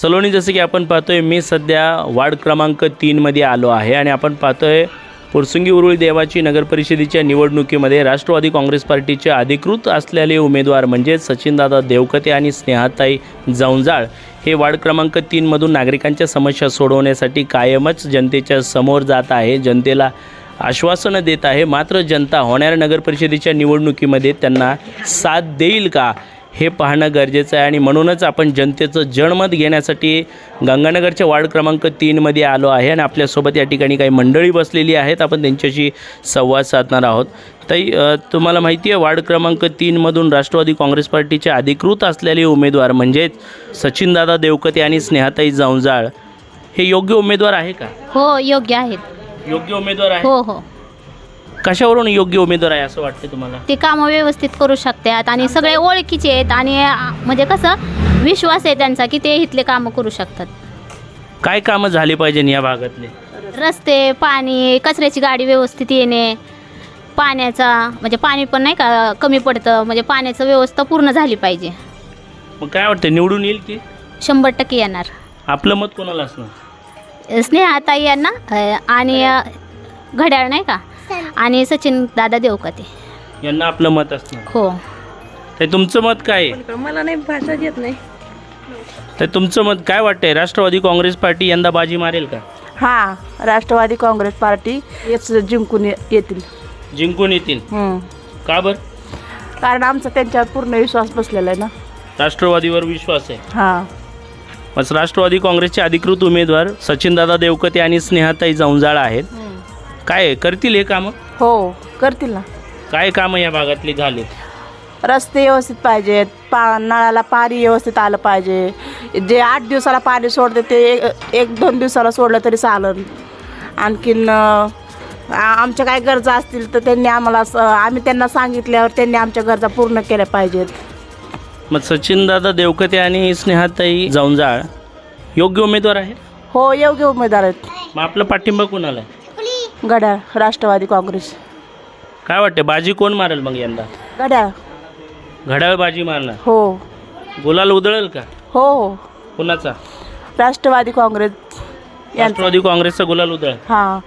सलोनी, जसं की आपण पाहतोय, मी सध्या वार्ड क्रमांक 3मध्ये आलो आहे आणि आपण पाहतोय पुरसुंगी उरुळी देवाची नगरपरिषदेच्या निवडणुकीमध्ये राष्ट्रवादी काँग्रेस पार्टीचे अधिकृत असलेले उमेदवार म्हणजे सचिनदादा देवकते आणि स्नेहाताई जवंजाळ हे वार्ड क्रमांक 3मधून नागरिकांच्या समस्या सोडवण्यासाठी कायमच जनतेच्या समोर जात आहे, जनतेला आश्वासनं देत आहे। मात्र जनता होणाऱ्या नगरपरिषदेच्या निवडणुकीमध्ये त्यांना साथ देईल का हे पाहणं गरजेचं आहे आणि म्हणूनच आपण जनतेचं जनमत घेण्यासाठी गंगानगरच्या वार्ड क्रमांक 3मध्ये आलो आहे आणि आपल्यासोबत या ठिकाणी काही मंडळी बसलेली आहेत, आपण त्यांच्याशी संवाद साधणार आहोत। ताई, तुम्हाला माहिती आहे वार्ड क्रमांक 3मधून राष्ट्रवादी काँग्रेस पार्टीचे अधिकृत असलेले उमेदवार म्हणजेच सचिनदादा देवकते आणि स्नेहाताई जवंजाळ हे योग्य उमेदवार आहे का? हो, योग्य आहेत। योग्य उमेदवार आहे? हो हो। कशावरून योग्य उमेदवार आहे असं वाटतं तुम्हाला? ते कामं व्यवस्थित करू शकतात आणि सगळे ओळखीचे आहेत आणि म्हणजे कसं विश्वास आहे त्यांचा की ते इथले कामं करू शकतात। काय कामं झाली पाहिजे या भागातले? रस्ते, पाणी, कचऱ्याची गाडी व्यवस्थित येणे, पाण्याचा म्हणजे पाणी पण नाही का कमी पडतं, म्हणजे पाण्याचं व्यवस्था पूर्ण झाली पाहिजे। मग काय वाटतं, निवडून येईल की? 100% येणार। आपलं मत कोणाला असणार? स्नेहाताई यांना आणि घड्याळ नाही का आणि सचिन दादा देवकते यांना आपलं मत असणार। हो। तर तुमचं मत काय आहे? मला नाही भाषा येत नाही। तर तुमचं मत काय वाटतंय, राष्ट्रवादी काँग्रेस पार्टी यंदा बाजी मारेल का? हा, राष्ट्रवादी काँग्रेस पार्टी हेच जिंकून येतील। जिंकून येतील? का बरं? कारण आमचा त्यांच्यावर पूर्ण विश्वास बसलेला आहे ना। राष्ट्रवादीवर विश्वास आहे? हा। मग राष्ट्रवादी काँग्रेसचे अधिकृत उमेदवार सचिनदादा देवकते आणि स्नेहाताई जवंजाळ आहेत, काय करतील हे कामं? हो, करतील ना। काय कामं या भागातली झाली? रस्ते व्यवस्थित पाहिजेत, नळाला पाणी व्यवस्थित आलं पाहिजे। जे 8 दिवसाला पाणी सोडते ते 1-2 दिवसाला सोडलं तरी चालेल। आणखीन आमच्या काय गरजा असतील तर त्यांनी आम्हाला आम्ही त्यांना सांगितल्यावर त्यांनी आमच्या गरजा पूर्ण केल्या पाहिजेत। मग सचिनदादा देवकते आणि स्नेहाताई जवंजाळ योग्य उमेदवार आहेत? हो, योग्य उमेदवार आहेत। मग आपला पाठिंबा कोणाला आहे? घड्याळ, राष्ट्रवादी काँग्रेस। काय वाटते, बाजी कोण मारेल मग यंदा? घड्याळ। घड्याळ बाजी मारणार? हो। गुलाल उधळेल का? हो हो। कुणाचा? राष्ट्रवादी काँग्रेस। राष्ट्रवादी काँग्रेसचा गुलाल उधळ? हां।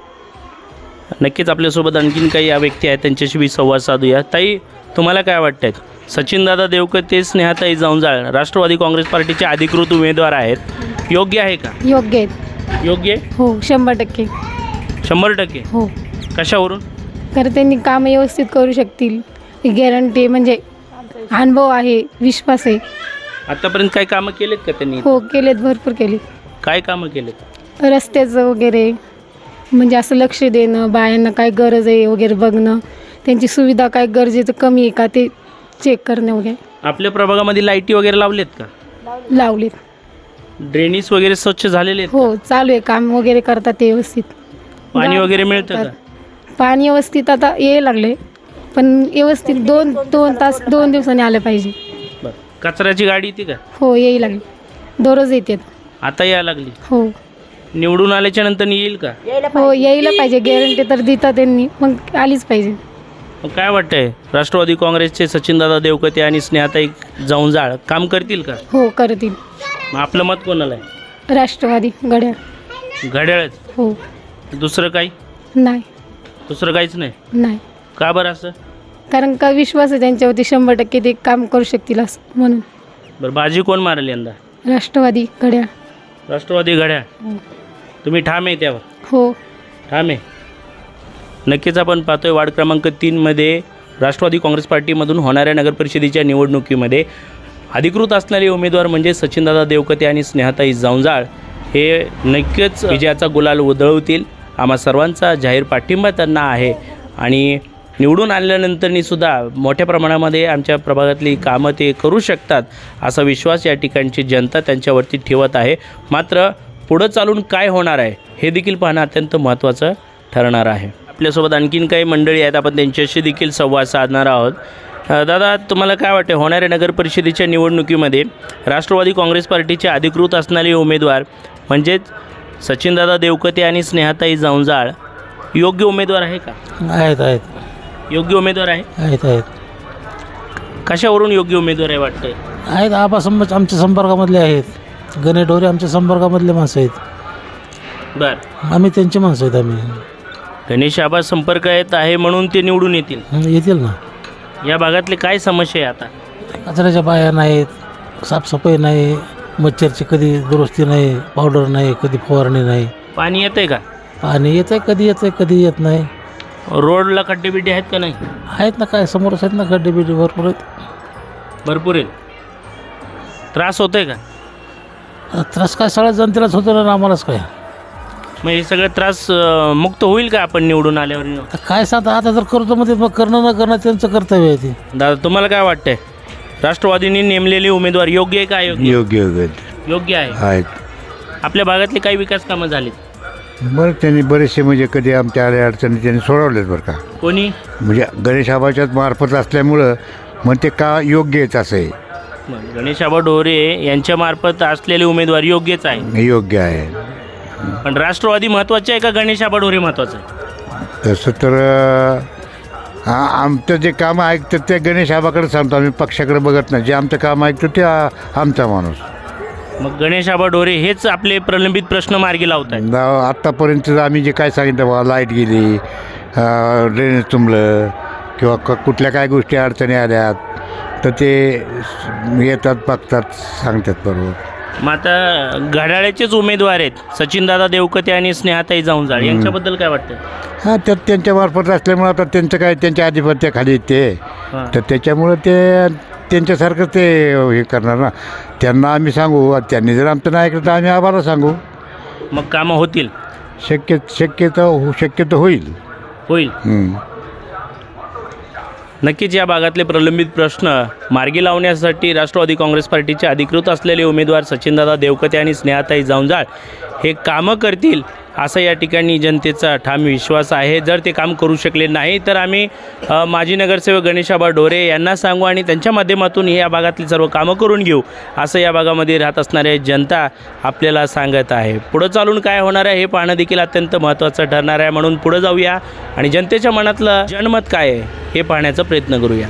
नक्कीच आपल्यासोबत आणखीन काही या व्यक्ती आहेत, त्यांच्याशी बी संवाद साधूया। ताई, तुम्हाला काय वाटतंय, सचिनदादा देवकते स्नेहाताई जवंजाळ राष्ट्रवादी काँग्रेस पार्टीचे अधिकृत उमेदवार आहेत, योग्य आहे का? योग्य आहेत। योग्य आहे? हो, 100%। 100%? हो। कशावरून? कारण त्यांनी कामं व्यवस्थित करू शकतील, गॅरंटी म्हणजे अनुभव आहे, विश्वास आहे। आतापर्यंत काय कामं केलेत का त्यांनी? हो, केलेत, भरपूर केलेत। काय कामं केलेत? रस्त्याचं वगैरे म्हणजे असं लक्ष देणं, बायांना काय गरज आहे वगैरे बघणं, त्यांची सुविधा काय गरजेचं कमी आहे का ते चेक करणं वगैरे। आपल्या प्रभागामध्ये लाईटी वगैरे लावलेत का? लावलेत। ड्रेनेज वगैरे स्वच्छ झालेले आहेत? हो, चालू आहे, काम वगैरे करतात ते व्यवस्थित। पाणी वगैरे मिळतं का? पाणी व्यवस्थित आता यायला लागले, पण व्यवस्थित 2 दिवसांनी आलं पाहिजे। बरं, कचऱ्याची गाडी येते का? हो, यायला लागली, दररोज येते आता यायला लागली? हो। निवडून आल्याच्या नंतर येईल का? हो, यायला पाहिजे, गॅरंटी तर देतात त्यांनी, मग आलीच पाहिजे। मग काय वाटतंय, राष्ट्रवादी काँग्रेसचे सचिनदादा देवकते आणि स्नेहाताई जवंजाळ काम करतील का? हो, करतील। मग आपलं मत कोणाला आहे? राष्ट्रवादी, घड्याळ। घड्याळच? हो। दुसरं काही? नाही। दुसरं काहीच नाही? नाही, का बरं असं? कारण का विश्वास आहे त्यांच्यावरती, 100% ते काम करू शकतील असं म्हणून। बरं, बाजी कोण मारेल यंदा? राष्ट्रवादी, घड्याळ। राष्ट्रवादी, घड्याळ? तुम्ही ठाम आहे त्यावर? हो। ठाम आहे? नक्कीच आपण पाहतोय वार्ड क्रमांक 3मध्ये राष्ट्रवादी काँग्रेस पार्टीमधून होणाऱ्या नगरपरिषदेच्या निवडणुकीमध्ये अधिकृत असणारे उमेदवार म्हणजे सचिनदादा देवकते आणि स्नेहाताई जवंजाळ हे नक्कीच विजयाचा गुलाल उधळवतील। आम्हा सर्वांचा जाहीर पाठिंबा त्यांना आहे आणि निवडून आल्यानंतरनीसुद्धा मोठ्या प्रमाणामध्ये आमच्या प्रभागातली कामं ते करू शकतात असा विश्वास या ठिकाणची जनता त्यांच्यावरती ठेवत आहे। मात्र पुढं चालून काय होणार आहे हे देखील पाहणं अत्यंत महत्त्वाचं ठरणार आहे। आपल्यासोबत आणखीन काही मंडळी आहेत, आपण त्यांच्याशी देखील संवाद साधणार आहोत। दादा, तुम्हाला काय वाटते, होणाऱ्या नगरपरिषदेच्या निवडणुकीमध्ये राष्ट्रवादी काँग्रेस पार्टीचे अधिकृत असणारे उमेदवार म्हणजेच सचिनदादा देवकते आणि स्नेहाताई जवंजाळ योग्य उमेदवार आहे का? आहेत। योग्य उमेदवार आहे? आहेत। कशावरून योग्य उमेदवार आहे वाटतं? आहेत, आमच्या संपर्कामधले आहेत। गणेश ढोरे आमच्या संपर्कामधले माणसं आहेत. बर, आम्ही त्यांची माणसं आहेत. आम्ही गणेश आबा संपर्कात आहे म्हणून ते निवडून येतील. येतील ना. या भागातले काय समस्या आहे आता? कचऱ्याच्या बाया नाहीत, साफसफाई नाही, मच्छरची कधी दुरुस्ती नाही, पावडर नाही, कधी फवारणी नाही. पाणी येतंय का? पाणी येतं आहे, कधी येत नाही. रोडला खड्डे बिड्डे आहेत का नाही? आहेत ना, काय समोरच आहेत ना, खड्डे बिड्डे भरपूर आहेत. भरपूर आहेत. त्रास होतोय का? त्रास काय सगळ्या जनतेलाच होतो ना, आम्हालाच काय. मग हे सगळं त्रास मुक्त होईल का आपण निवडून आल्यावर? आता काय सांगता, आता जर करतो मध्ये मग करणं न करणं त्यांचं कर्तव्य आहे ते. दादा, तुम्हाला काय वाटतंय? राष्ट्रवादींनी नेमलेले उमेदवार योग्य आहे का अयोग्य? योग्य आहे. आहेत. आपल्या भागातले काही विकास कामं झालीत? बरं, त्यांनी बरेचसे म्हणजे कधी आमच्या आल्या अडचणी त्यांनी सोडवलेत बरं का. कोणी? म्हणजे गणेश आबाच्याच मार्फत असल्यामुळं मग ते का योग्य आहेत असं आहे. गणेश आबा ढोरे यांच्या मार्फत असलेले उमेदवार योग्यच आहे. योग्य आहे. पण राष्ट्रवादी महत्वाचे आहे का गणेश आबा ढोरे महत्वाचं आहे? तसं तर आमचं जे काम ऐकतं ते गणेश आबाकडे सांगतो आम्ही, पक्षाकडे बघत नाही. जे आमचं काम ऐकतो ते आमचा माणूस. मग गणेश आबा ढोरे हेच आपले प्रलंबित प्रश्न मार्गी लावत आहेत. आत्तापर्यंत आम्ही जे काय सांगितलं बा, लाईट गेली, ड्रेनेज तुंबलं किंवा कुठल्या काय गोष्टी अडचणी आल्यात तर ते येतात, बघतात, सांगतात बरोबर. मग आता घड्याळ्याचेच उमेदवार आहेत सचिनदादा देवकते आणि स्नेहाताई जाऊनजाळ, यांच्याबद्दल काय वाटतं? हां, तर त्यांच्यामार्फत असल्यामुळं आता त्यांचं काय, त्यांच्या आधिपत्याखाली ते, तर त्याच्यामुळं ते त्यांच्यासारखं ते हे करणार ना. त्यांना आम्ही सांगू, त्यांनी जर आमचं नाही ऐकलं तर आम्ही आम्हाला सांगू. मग कामं होतील? शक्यतो होईल. नक्कीच या भागातले प्रलंबित प्रश्न मार्गी लावण्यासाठी राष्ट्रवादी काँग्रेस पार्टीचे अधिकृत असलेले उमेदवार सचिनदादा देवकते आणि स्नेहाताई जाऊनजाळ हे कामं करतील असा या ठिकाणी जनतेचा ठाम विश्वास आहे. जर ते काम करू शकले नाही तर आम्ही माजी नगरसेवक गणेश आबा ढोरे यांना सांगू आणि त्यांच्या माध्यमातून या भागातली सर्व कामं करून घेऊ असं या भागामध्ये राहत असणारे जनता आपल्याला सांगत आहे. पुढं चालून काय होणार आहे हे पाहणं देखील अत्यंत महत्त्वाचं ठरणार आहे. म्हणून पुढं जाऊया आणि जनतेच्या मनातलं जनमत काय आहे हे पाहण्याचा प्रयत्न करूया.